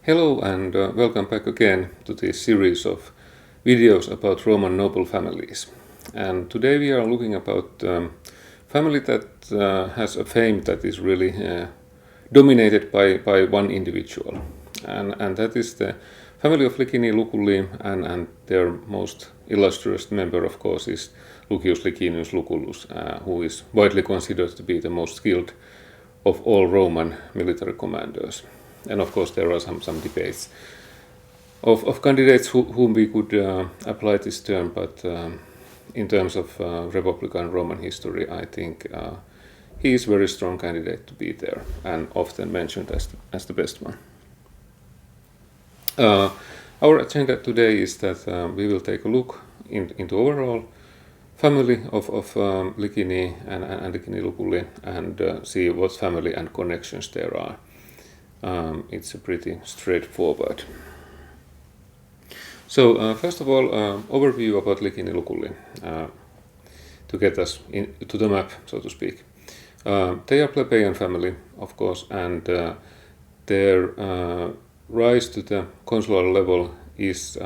Hello and welcome back again to this series of videos about Roman noble families. And today we are looking about family that has a fame that is really dominated by one individual. And that is the family of Licinii Luculli, and their most illustrious member, of course, is Licinius Lucullus, who is widely considered to be the most skilled of all Roman military commanders. And of course there are some debates of candidates whom we could apply this term, but in terms of Republican Roman history, I think he is a very strong candidate to be there and often mentioned as the best one. Our agenda today is that we will take a look into overall family of Licinii and Licinii Luculli and see what family and connections there are. It's a pretty straightforward. So first of all, overview about Licinii Luculli to get us to the map, so to speak. They are plebeian family, of course, and their rise to the consular level is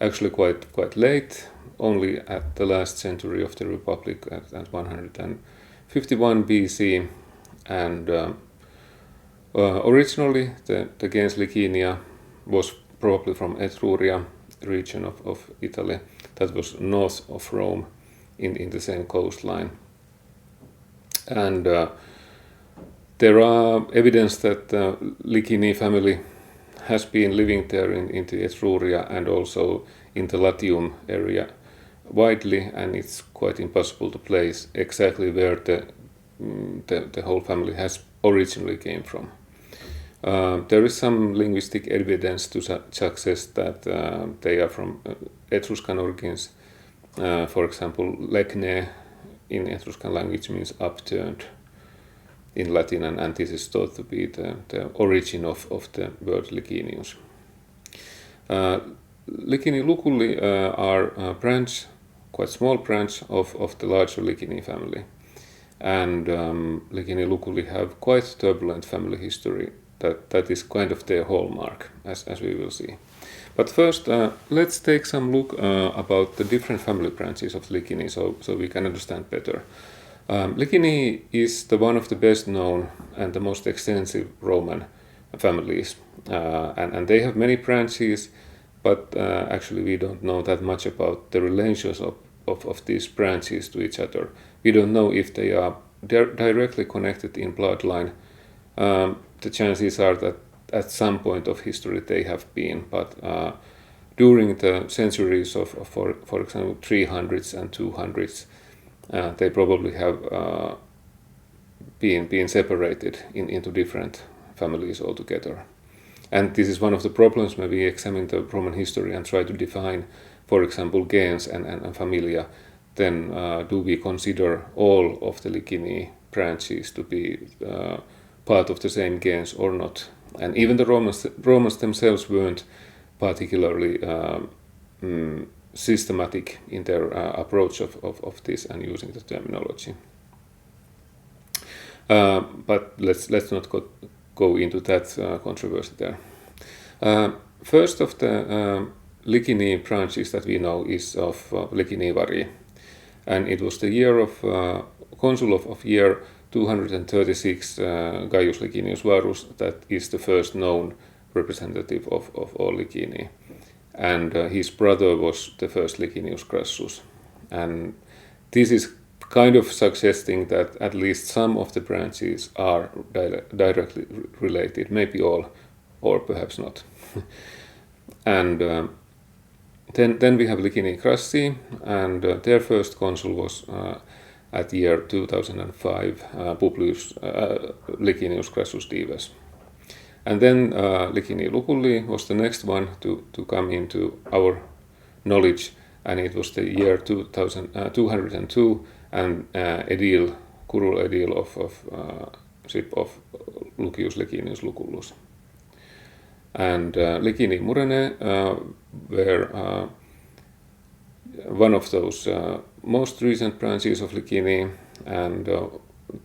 actually quite late, only at the last century of the Republic at 151 BC, and originally the gens Licinia was probably from Etruria region of Italy, that was north of Rome in the same coastline. And there are evidence that the Licinii family has been living there in the Etruria and also in the Latium area widely, and it's quite impossible to place exactly where the whole family has originally came from. There is some linguistic evidence to suggest that they are from Etruscan origins. For example, lecne in Etruscan language means upturned in Latin, and this is thought to be the origin of the word Licinius. Licinii Luculli are a branch, quite small branch of the larger Licinii family. And Licinii Luculli have quite turbulent family history. That is kind of their hallmark, as we will see. But first, let's take some look about the different family branches of Licinii, so we can understand better. Licinii is the one of the best known and the most extensive Roman families, and they have many branches, but actually we don't know that much about the relations of these branches to each other. We don't know if they are directly connected in bloodline. The chances are that at some point of history they have been, but during the centuries of for example 300s and 200s, they probably have been separated into different families altogether. And this is one of the problems when we examine the Roman history and try to define, for example, gens and familia. Then do we consider all of the Licinii branches to be part of the same gens or not? And even the Romans themselves weren't particularly systematic in their approach of this and using the terminology. But let's not go into that controversy there. First of the Licinii branches that we know is of Licinii Varii, and it was the year of consul of year 236 Gaius Licinius Varus that is the first known representative of all Licinii, and his brother was the first Licinius Crassus, and this is kind of suggesting that at least some of the branches are directly related, maybe all, or perhaps not. And then we have Licinii Crassi, and their first consul was at year 2005, Publius Licinius Crassus Dives. And then Licinii Luculli was the next one to come into our knowledge, and it was the year 202, and curule edile of Lucius Licinius Lucullus. And Licinii Murene were one of those most recent branches of Licinii, and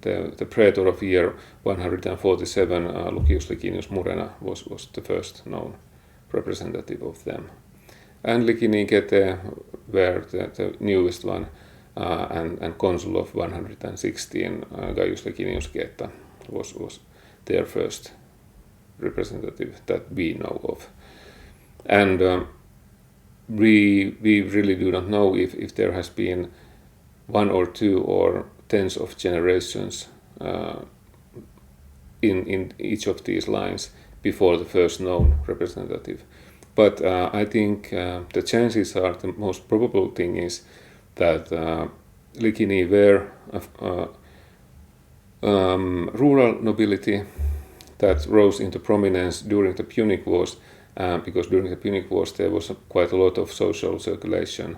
the praetor of year 147, Lucius Licinius Murena, was the first known representative of them. And Licinii Getae were the newest one, and consul of 116, Gaius Licinius Geta, was their first representative that we know of. And we really do not know if there has been one or two or tens of generations in each of these lines before the first known representative. But I think the chances are, the most probable thing is that Licinii were rural nobility that rose into prominence during the Punic Wars, because during the Punic Wars there was quite a lot of social circulation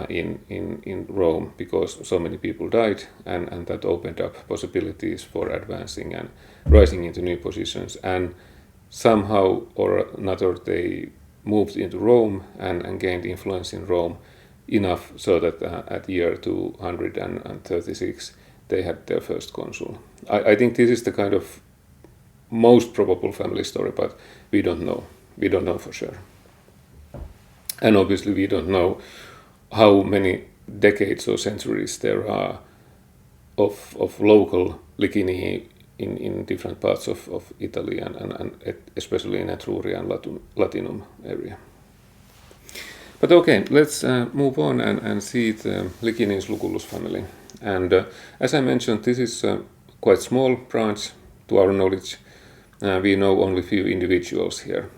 in Rome, because so many people died, and that opened up possibilities for advancing and rising into new positions. And somehow or another they moved into Rome and gained influence in Rome enough so that at year 236 they had their first consul. I think this is the kind of most probable family story, but we don't know. We don't know for sure. And obviously we don't know how many decades or centuries there are of local Licinii in different parts of Italy and especially in Etruria and Latinum area. But okay, let's move on and see the Licinius Lucullus family. And as I mentioned, this is a quite small branch to our knowledge. We know only few individuals here.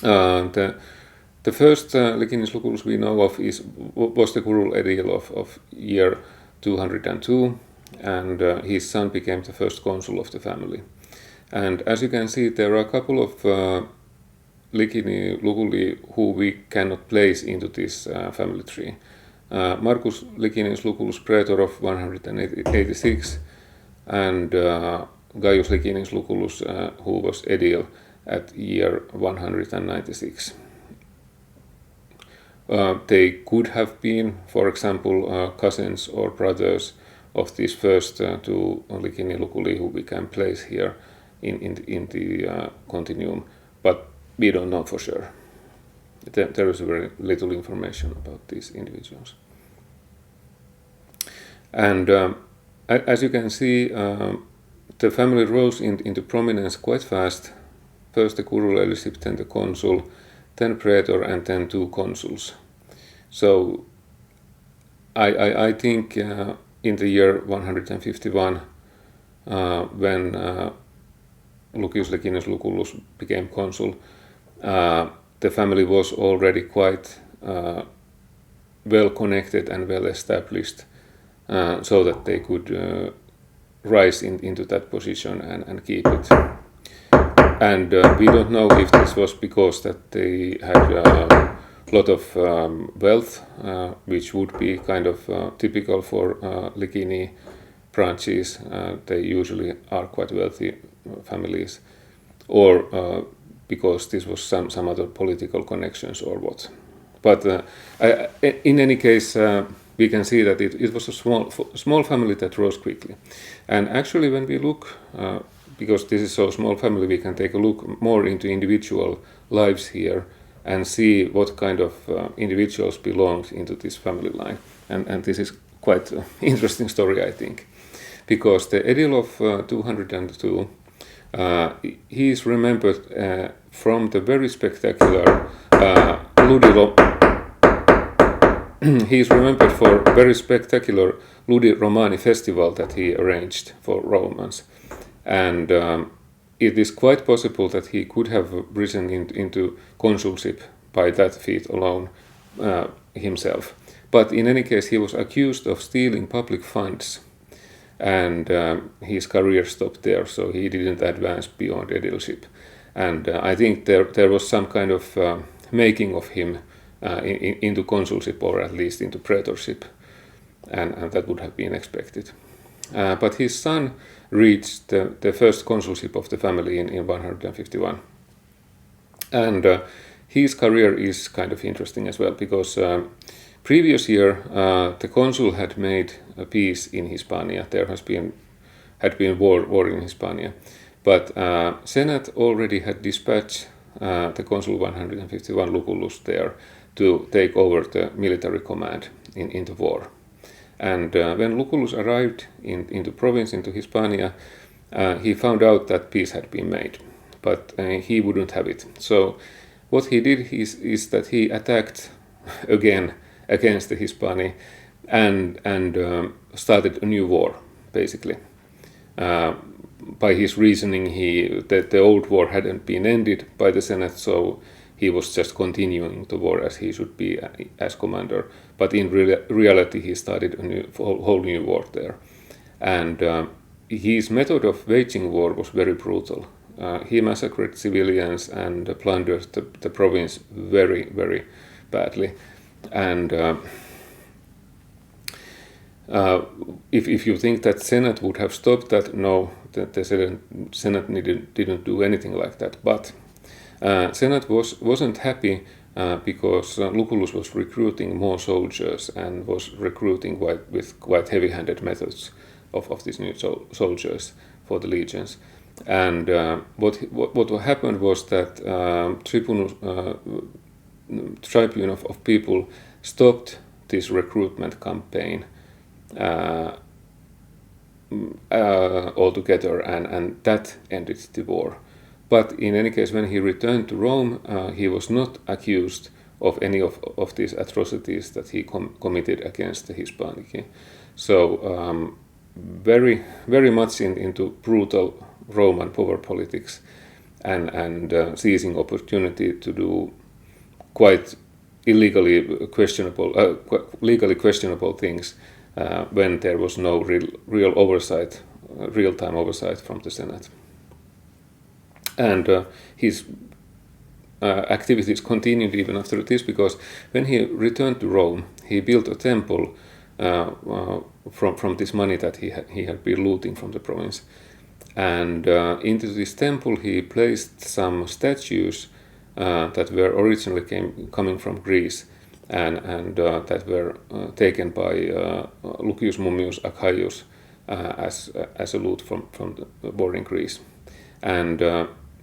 The first Licinius Lucullus we know of was the curule edile of year 202, and his son became the first consul of the family. And as you can see, there are a couple of Licinii Luculli who we cannot place into this family tree. Marcus Licinius Lucullus, praetor of 186, and Gaius Licinius Lucullus, who was edile at year 196. They could have been, for example, cousins or brothers of these first two Licinii Luculli who we can place here in the continuum, but we don't know for sure. There is very little information about these individuals. And as you can see, the family rose into prominence quite fast. First the curule edileship, then the consul, then praetor, and then two consuls. So I think in the year 151, when Lucius Licinius Lucullus became consul, the family was already quite well connected and well established, so that they could rise into that position and keep it. And we don't know if this was because that they had a lot of wealth, which would be kind of typical for Licinii branches. They usually are quite wealthy families, or because this was some other political connections or what. But in any case, we can see that it was a small family that rose quickly. And actually when we look, because this is so small family, we can take a look more into individual lives here and see what kind of individuals belonged into this family line. And this is quite an interesting story, I think, because the edile of 202, he is remembered from the very spectacular he is remembered for very spectacular Ludi Romani festival that he arranged for Romans. And it is quite possible that he could have risen into consulship by that feat alone himself. But in any case, he was accused of stealing public funds, and his career stopped there, so he didn't advance beyond edileship. And I think there was some kind of making of him into consulship, or at least into praetorship, and that would have been expected. But his son reached the first consulship of the family in 151. And his career is kind of interesting as well, because previous year the consul had made peace in Hispania. There had been war in Hispania, but Senate already had dispatched the consul 151 Lucullus there to take over the military command in the war. And when Lucullus arrived in the province, into Hispania, he found out that peace had been made, but he wouldn't have it. So what he did is that he attacked again against the Hispania and started a new war, basically. By his reasoning, that the old war hadn't been ended by the Senate, so he was just continuing the war as he should be as commander. But in reality, he started a whole new war there. And his method of waging war was very brutal. He massacred civilians and plundered the province very, very badly. And if you think that Senate would have stopped that, no, the Senate didn't do anything like that. But Senate wasn't happy because Lucullus was recruiting more soldiers and was recruiting with quite heavy-handed methods of these new soldiers for the legions. And what happened was that tribune of people stopped this recruitment campaign altogether, and that ended the war. But in any case, when he returned to Rome, he was not accused of any of these atrocities that he committed against the Hispanici. So very, very much into brutal Roman power politics and seizing opportunity to do quite legally questionable things when there was no real oversight, real-time oversight from the Senate. And his activities continued even after this, because when he returned to Rome, he built a temple from this money that he had been looting from the province. And into this temple he placed some statues that were originally coming from Greece and that were taken by Lucius Mummius Acaius as a loot from the war in Greece. And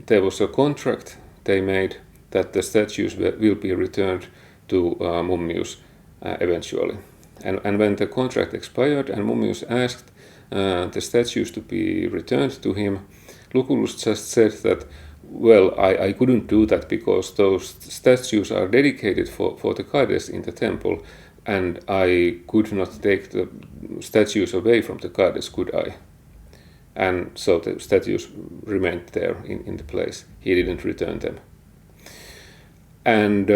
there was a contract they made that the statues will be returned to Mummius eventually. And when the contract expired and Mummius asked the statues to be returned to him, Lucullus just said that, well, I couldn't do that because those statues are dedicated for the goddess in the temple, and I could not take the statues away from the goddess, could I? And so the statues remained there in the place. He didn't return them. And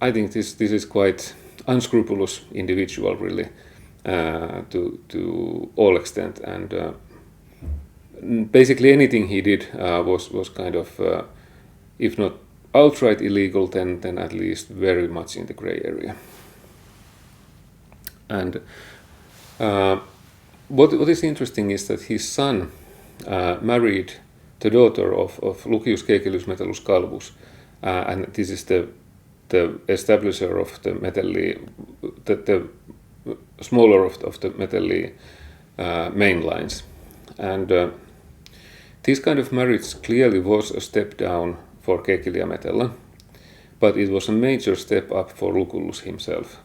I think this is quite unscrupulous individual, really, to all extent. And basically anything he did was kind of, if not outright illegal, then at least very much in the gray area. And what is interesting is that his son married the daughter of Lucius Caecilius Metellus Calvus, and this is the establisher of the Metelli, the smaller of the Metelli main lines. And this kind of marriage clearly was a step down for Caecilia Metella, but it was a major step up for Lucullus himself,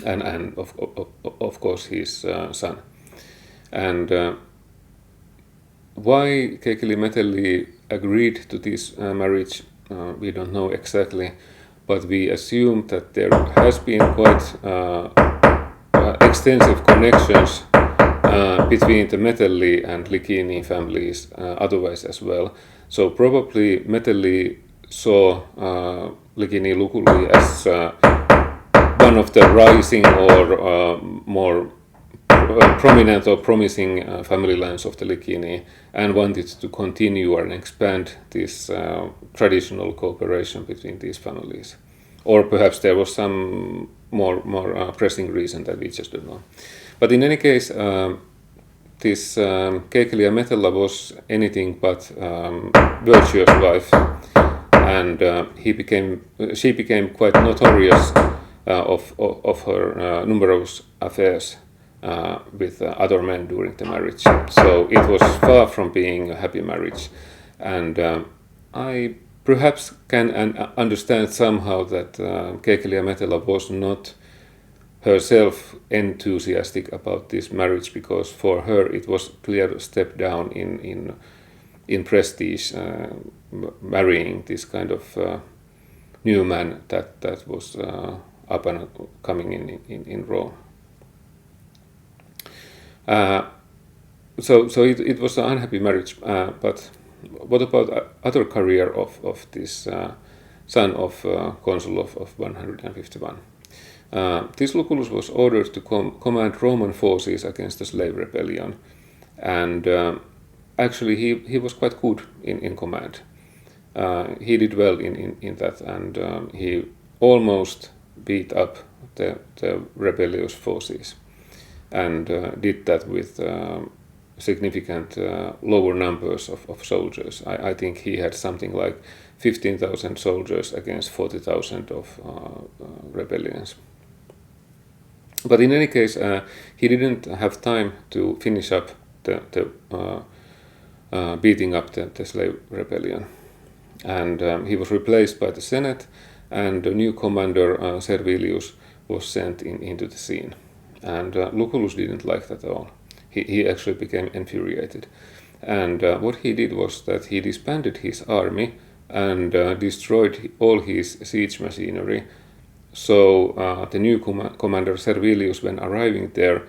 and of course his son. And why Caecilia Metelli agreed to this marriage, we don't know exactly, but we assume that there has been quite extensive connections between the Metelli and Licinii families otherwise as well. So probably Metelli saw Licinii Luculli as one of the rising or more prominent or promising family lines of the Licinii, and wanted to continue and expand this traditional cooperation between these families. Or perhaps there was some more pressing reason that we just don't know. But in any case, this Caecilia Metella was anything but virtuous wife, and she became quite notorious of her numerous affairs with other men during the marriage. So it was far from being a happy marriage. And I perhaps can understand somehow that Keikelia Metela was not herself enthusiastic about this marriage, because for her it was a clear step down in prestige, marrying this kind of new man that was up and coming in Rome. So it was an unhappy marriage, but what about other career of this son of consul of 151? This Lucullus was ordered to command Roman forces against the slave rebellion, and actually he was quite good in command. He did well in that, and he almost beat up the rebellious forces, and did that with significant lower numbers of soldiers. I think he had something like 15,000 soldiers against 40,000 of rebellions. But in any case, he didn't have time to finish up the beating up the slave rebellion, and he was replaced by the Senate, and the new commander Servilius was sent into the scene. And Lucullus didn't like that at all. He actually became infuriated, and what he did was that he disbanded his army and destroyed all his siege machinery. So the new commander Servilius, when arriving there,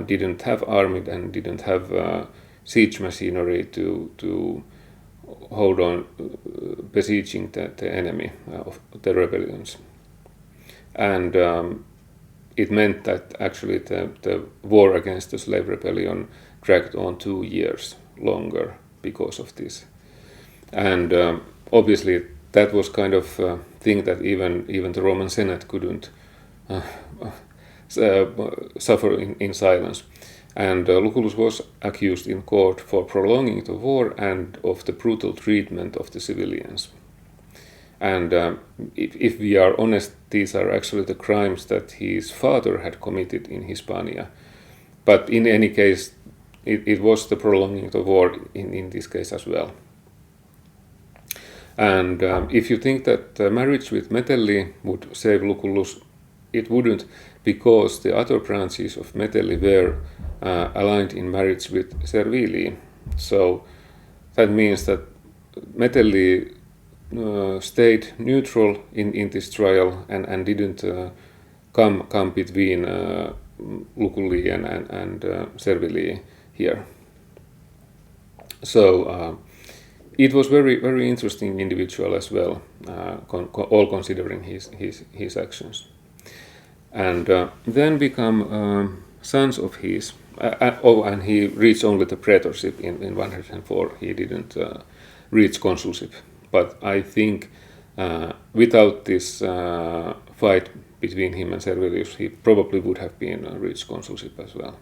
didn't have army and didn't have siege machinery to hold on besieging the enemy of the rebellions. And it meant that actually the war against the slave rebellion dragged on 2 years longer because of this. And obviously that was kind of a thing that even the Roman Senate couldn't suffer in silence. And Lucullus was accused in court for prolonging the war and of the brutal treatment of the civilians. And if we are honest, these are actually the crimes that his father had committed in Hispania. But in any case, it was the prolonging the war in this case as well. And if you think that marriage with Metelli would save Lucullus, it wouldn't, because the other branches of Metelli were aligned in marriage with Servilii. So that means that Metelli stayed neutral in this trial and didn't come between Luculli and Servilii here. So it was very interesting individual as well, all considering his actions. And then become sons of his. And he reached only the praetorship in 104. He didn't reach consulship. But I think without this fight between him and Servilius, he probably would have been reached consulship as well.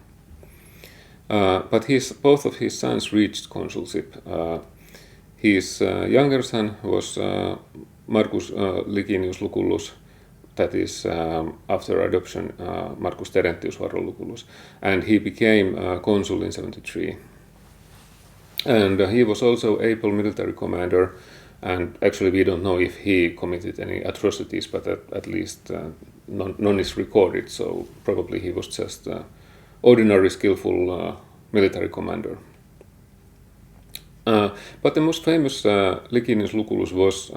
But both of his sons reached consulship. His younger son was Marcus Licinius Lucullus, that is after adoption Marcus Terentius Varro Lucullus, and he became consul in 73. And he was also able military commander, and actually we don't know if he committed any atrocities, but at least none is recorded, so probably he was just ordinary skillful military commander. But the most famous Licinius Lucullus was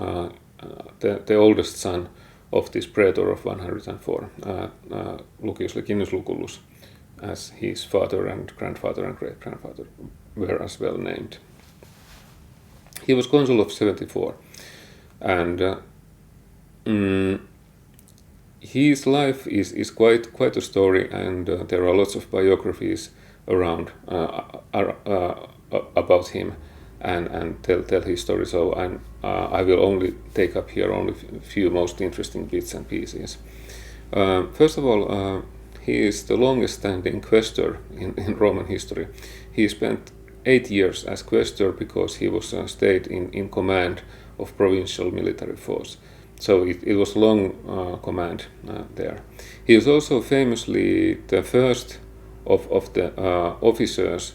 the oldest son of this praetor of 104, Lucius Licinius Lucullus, as his father and grandfather and great-grandfather were as well named. He was consul of 74, and his life is quite a story, and there are lots of biographies around about him and tell his story. So I will only take up here only a few most interesting bits and pieces. First of all, he is the longest standing quaestor in Roman history. He spent 8 years as quaestor because he was stayed in command of provincial military force. So it was long command there. He is also famously the first of the officers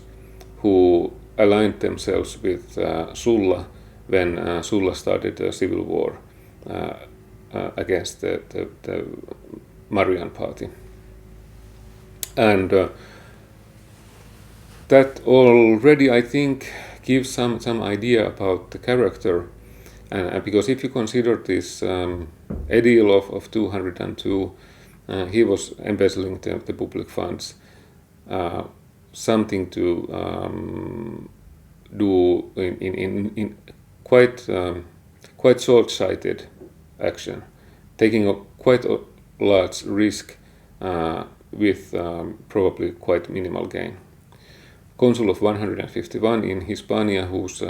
who aligned themselves with Sulla when Sulla started a civil war against the Marian party. And that already, I think, gives some idea about the character. And because if you consider this edile of 202, he was embezzling the public funds, something to do in quite short-sighted action, taking a quite a large risk with probably quite minimal gain. Consul of 151 in Hispania, whose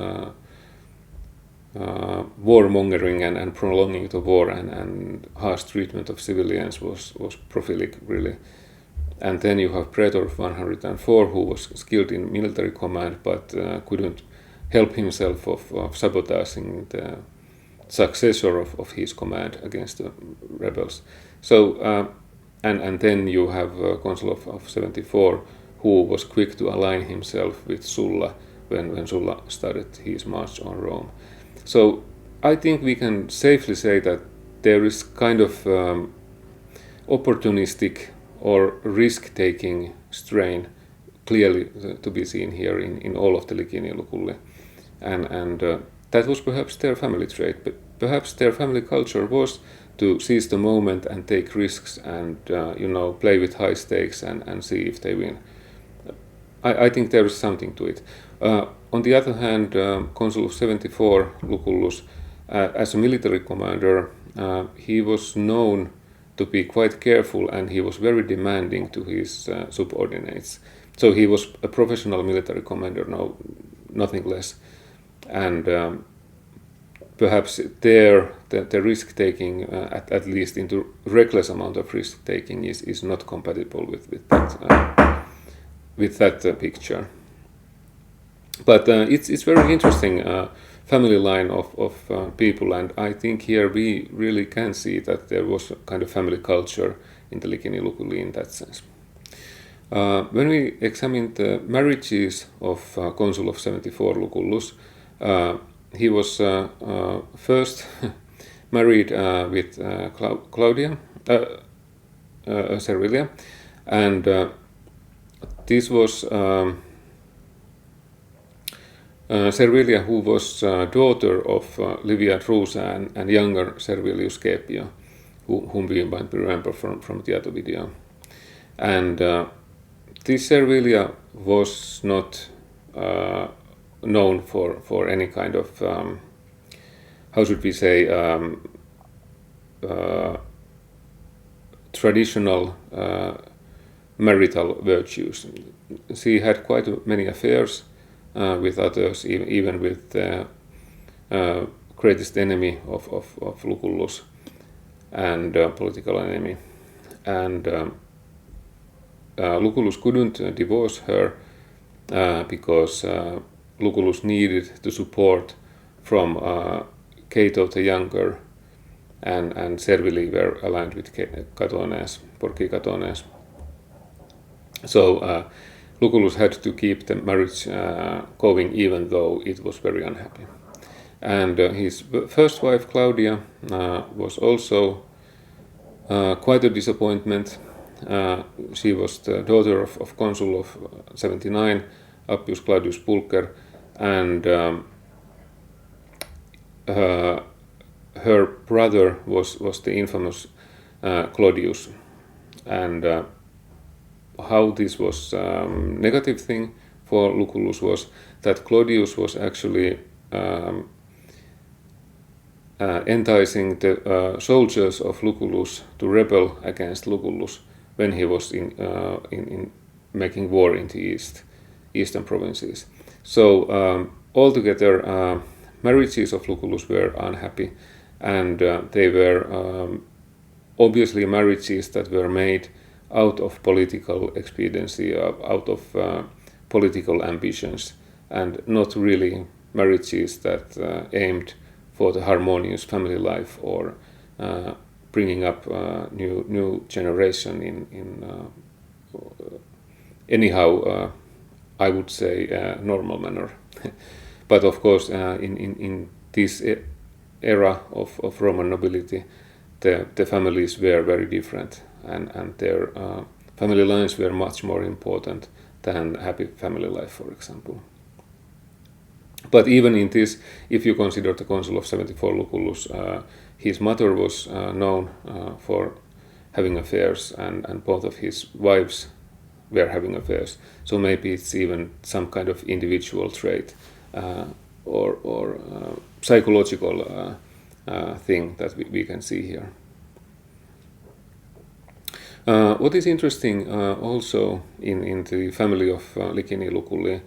warmongering and prolonging the war and harsh treatment of civilians was prolific, really. And then you have Praetor of 104, who was skilled in military command but couldn't help himself of sabotaging the successor of his command against the rebels. So and then you have Consul of 74, who was quick to align himself with Sulla when Sulla started his march on Rome. So I think we can safely say that there is kind of opportunistic or risk-taking strain clearly to be seen here in all of the Licinii Luculli. And that was perhaps their family trait, but perhaps their family culture was to seize the moment and take risks and play with high stakes and see if they win. I think there is something to it. On the other hand, Consul of 74, Lucullus, as a military commander, he was known to be quite careful, and he was very demanding to his subordinates. So he was a professional military commander, nothing less. And perhaps the risk-taking, at least into reckless amount of risk-taking, is not compatible with that picture. But it's very interesting family line of people, and I think here we really can see that there was a kind of family culture in the Licinii Luculli in that sense. When we examine the marriages of Consul of 74 Lucullus, he was first married with Claudia Servilia, and this was Servilia, who was daughter of Livia Drusa and younger Servilius Scipio, whom we might remember from the other video. And this Servilia was not known for any kind of, how should we say, traditional marital virtues. She had quite many affairs with others, even with the greatest enemy of Lucullus and political enemy. And Lucullus couldn't divorce her because Lucullus needed the support from Cato the Younger, and Servili were aligned with Catones, Porci Catones. So Lucullus had to keep the marriage going, even though it was very unhappy. And his first wife, Claudia, was also quite a disappointment. She was the daughter of Consul of 79, Appius Claudius Pulcher, and her brother was the infamous Claudius. And how this was negative thing for Lucullus was that Claudius was actually enticing the soldiers of Lucullus to rebel against Lucullus when he was in making war in the eastern provinces. So altogether, marriages of Lucullus were unhappy, and they were obviously marriages that were made out of political expediency, out of political ambitions, and not really marriages that aimed for the harmonious family life or bringing up new generation anyhow, I would say, normal manner. But of course, in this era of Roman nobility, the families were very different, and their family lines were much more important than happy family life, for example. But even in this, if you consider the Consul of 74 Lucullus, his mother was known for having affairs, and both of his wives were having affairs. So maybe it's even some kind of individual trait or psychological thing that we can see here. What is interesting also in the family of Licinii Luculli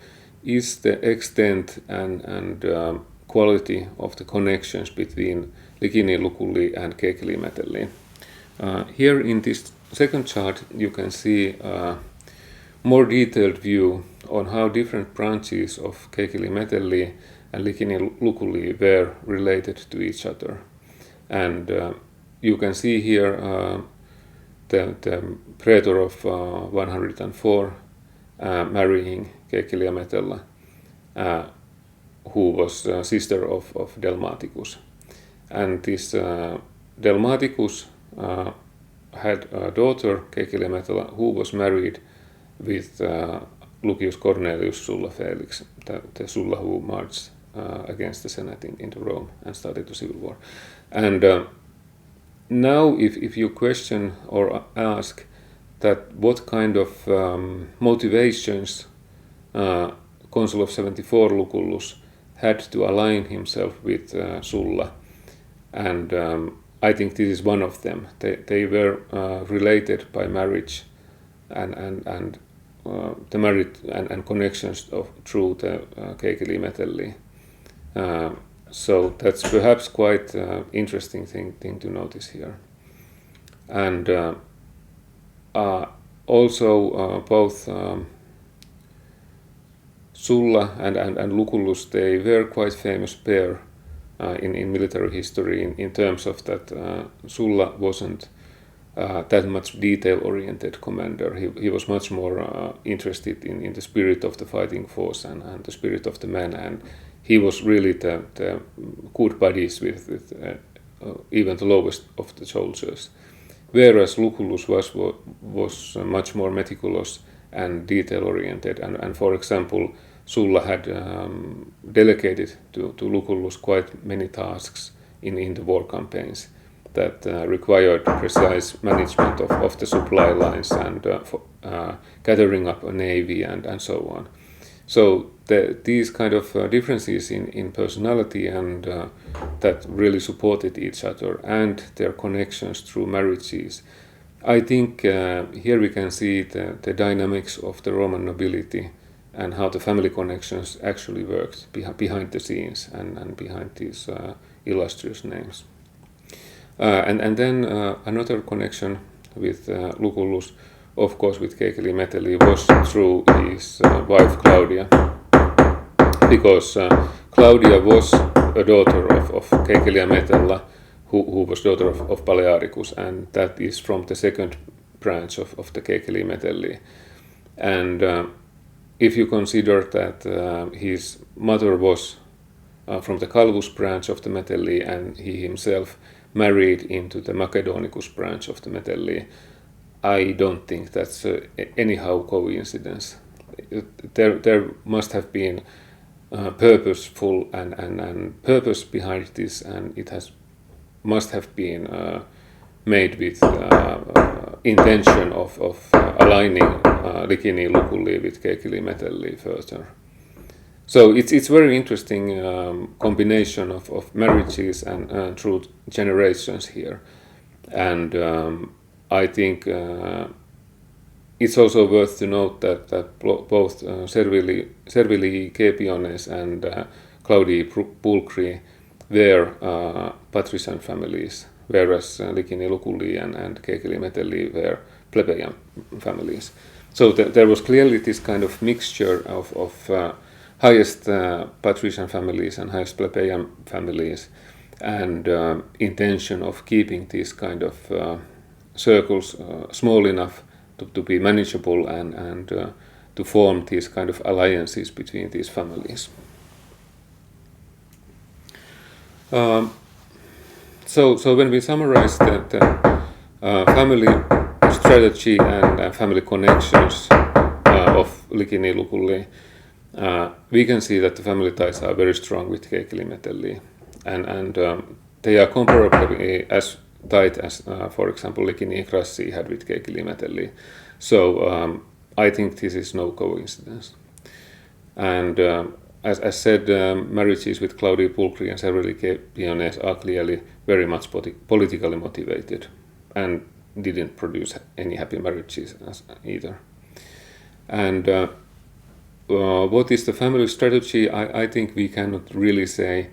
is the extent and quality of the connections between Licinii Luculli and Caecili Metelli. Here in this second chart you can see a more detailed view on how different branches of Caecili Metelli and Licinii Luculli were related to each other. And you can see here the praetor of 104 marrying Caecilia Metella, who was sister of Delmaticus. And this Delmaticus had a daughter, Caecilia Metella, who was married with Lucius Cornelius Sulla Felix, the Sulla who marched against the Senate into Rome and started the civil war. And now if you question or ask that what kind of motivations Consul of 74 Lucullus had to align himself with Sulla, and I think this is one of them. They were related by marriage and the marriage and connections through the Caecili Metelli. So that's perhaps quite interesting thing to notice here. And also both Sulla and Lucullus, they were quite famous pair in military history in terms of that Sulla wasn't that much detail-oriented commander. He was much more interested in the spirit of the fighting force and the spirit of the men, and he was really the good buddies with even the lowest of the soldiers. Whereas Lucullus was much more meticulous and detail-oriented, and for example, Sulla had delegated to Lucullus quite many tasks in the war campaigns that required precise management of the supply lines and gathering up a navy and so on. So these kind of differences in personality and that really supported each other, and their connections through marriages. I think here we can see the dynamics of the Roman nobility and how the family connections actually worked behind the scenes and behind these illustrious names. And then another connection with Lucullus, of course with Caecili Metelli, was through his wife Claudia, because Claudia was a daughter of Caecilia Metella, who was daughter of Palearicus, and that is from the second branch of the Caecili Metelli. And if you consider that his mother was from the Calvus branch of the Metelli, and he himself married into the Macedonicus branch of the Metelli, I don't think that's anyhow coincidence. There must have been purposeful and purpose behind this, and it must have been made with intention of aligning Licinii Luculli with Caecili Metelli further. So it's very interesting combination of marriages and through generations here, and I think it's also worth to note that both Servili Caepiones and Claudii Pulchri were patrician families, whereas Licinii Luculli and Caecili Metelli were plebeian families. So there was clearly this kind of mixture of highest patrician families and highest plebeian families, and intention of keeping these kind of circles small enough to be manageable and to form these kind of alliances between these families. So when we summarize the family strategy and family connections of Licinii Luculli, we can see that the family ties are very strong with Keikeli Metelli, and they are comparably as tight as, for example, Licinii Grassi had with Keikeli Metelli. So I think this is no coincidence. And as said, marriages with Claudii Pulchri and Servilii Piones are clearly very much politically motivated and didn't produce any happy marriages either. And what is the family strategy? I think we cannot really say,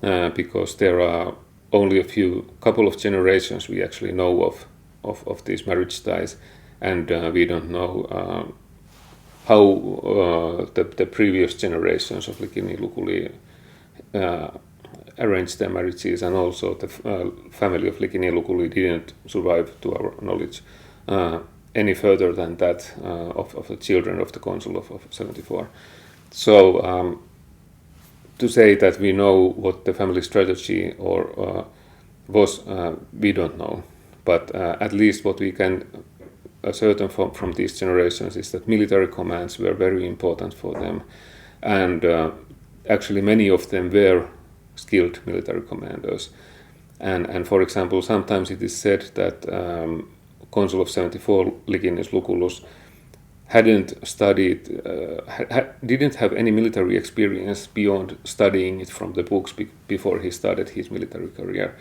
because there are only a couple of generations we actually know of these marriage ties, and we don't know how the previous generations of Licinii Luculli arranged their marriages, and also the family of Licinii Luculli didn't survive, to our knowledge, any further than that of the children of the Consul of 74. So to say that we know what the family strategy was, we don't know. But at least what we can ascertain from these generations is that military commands were very important for them, and actually many of them were skilled military commanders. And for example, sometimes it is said that Consul of 74 Licinius Lucullus didn't have any military experience beyond studying it from the books before he started his military career.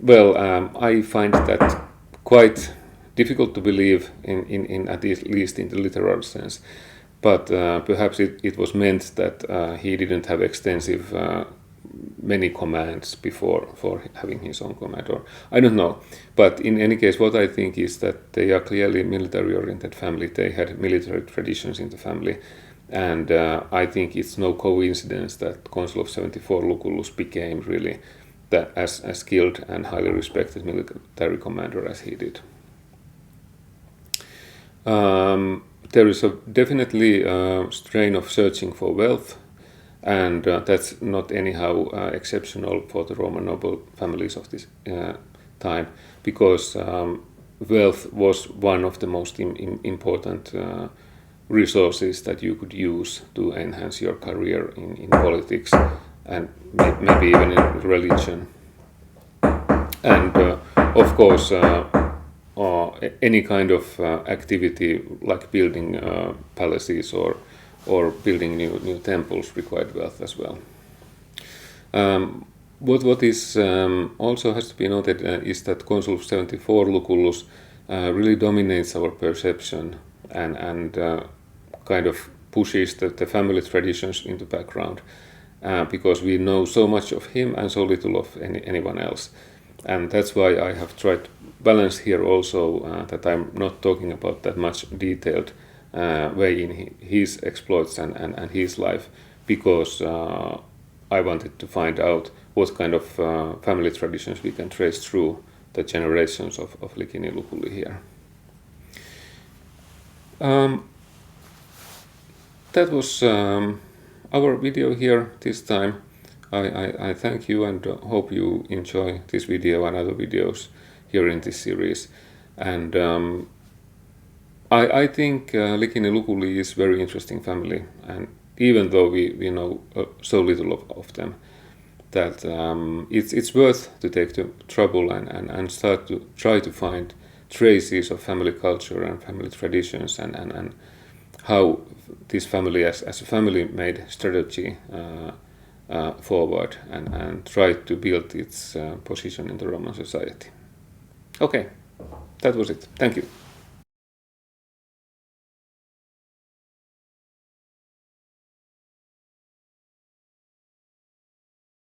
Well, I find that quite difficult to believe in at least in the literal sense, but perhaps it was meant that he didn't have extensive many commands before for having his own command, or I don't know. But in any case, what I think is that they are clearly military-oriented family. They had military traditions in the family, and I think it's no coincidence that Consul of 74 Lucullus became really as skilled and highly respected military commander as he did. There is definitely a strain of searching for wealth, and that's not anyhow exceptional for the Roman noble families of this time, because wealth was one of the most important resources that you could use to enhance your career in politics and maybe even in religion. And of course, any kind of activity like building palaces or building new temples required wealth as well. What is also has to be noted is that Consul of 74 Lucullus really dominates our perception and kind of pushes the family traditions into background, because we know so much of him and so little of anyone else. And that's why I have tried to balance here also that I'm not talking about that much detailed way in his exploits and his life, because I wanted to find out what kind of family traditions we can trace through the generations of Licinii Luculli here. That was our video here this time. I thank you and hope you enjoy this video and other videos here in this series. And I think Licinii Luculli is very interesting family, and even though we know so little of them, that it's worth to take the trouble and start to try to find traces of family culture and family traditions and how this family as a family made strategy forward and tried to build its position in the Roman society. Okay, that was it. Thank you.